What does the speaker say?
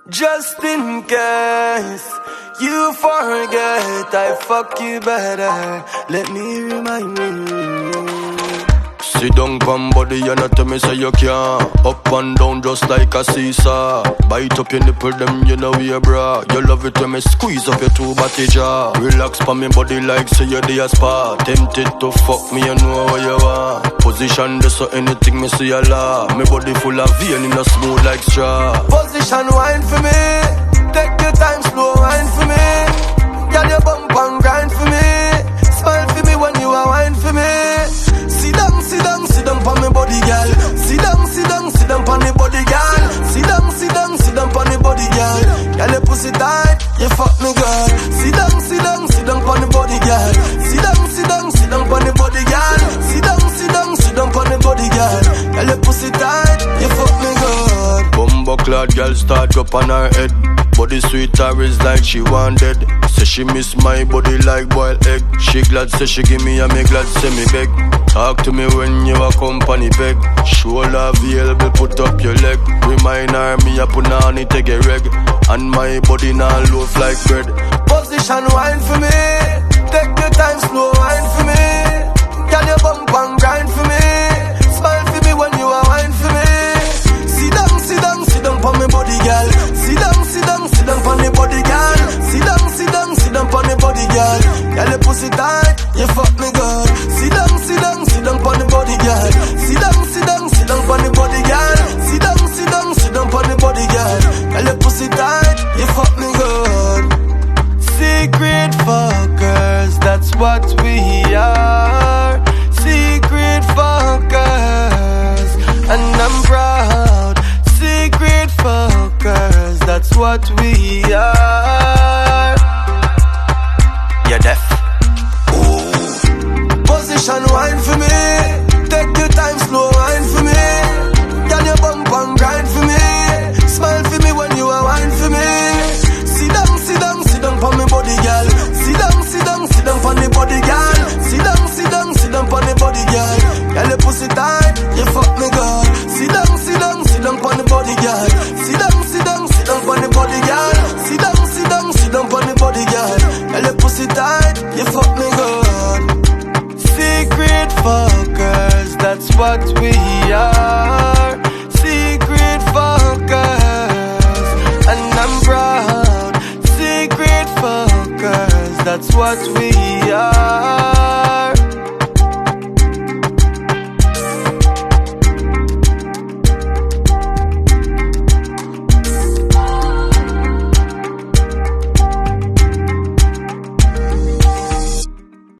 Just in case you forget, I fuck you better. Let me remind you. Sit down pon body and not tell me say you can't. Up and down just like a seesaw. Bite up your nipple them you know we a bra. You love it when me squeeze up your two body jaw. Relax pon me body like say you're the spa. Tempted to fuck me you know what you want. Position this so anything me see a law. Me body full of vein in a smooth like straw. Position wine for me. Take your time slow wine for me. Girl you bump and grind for me. Smile for me when you are wine for me. Sit down pon me body, girl. Sit down pon the body, girl. Sit down pon the body, girl. Girl, your pussy tight, you fuck me, girl. Sit down pon the body, girl. Sit down pon the body, girl. Sit down pon the body, girl. Girl, your pussy tight, you fuck me, girl. Bumbo clad girl start up on her head. Body sweet her is like she wanted. Say she miss my body like boiled egg. She glad say she give me and me glad say me beg. Talk to me when you a company beg. Shoulder available, put up your leg. Remind her me a put on it take a reg. And my body now loaf like bread. Position wine for me. Take your time slow wine for me. Can you bump and grind for me? Smile for me when you are wine for me. Sit down pon me body girl. Sit down pon the body girl. Sit down pon the body girl. Girl your pussy tight, you fuck me good. Sit down pon the body girl. Sit down pon the body girl. Sit down pon the body girl. Girl your pussy tight, you fuck me good. Secret fuckers, that's what we are. Secret fuckers, and I'm proud. Secret fuckers, that's what we are. You deaf? Ooh. Position wine for me. Take your time slow wine for me. Can you bump and grind for me? Smile for me when you are wine for me. Sit down pon me body girl. Sit down pon the body girl. Sit down pon the body girl. Girl your pussy tight, you fuck me good. Sit down pon the body girl. Sit down pon the body girl. Sit down pon the body girl. Girl your pussy tight, you fuck me good. Secret fuckers, that's what we are. Secret fuckers, and I'm proud. Secret fuckers, that's what we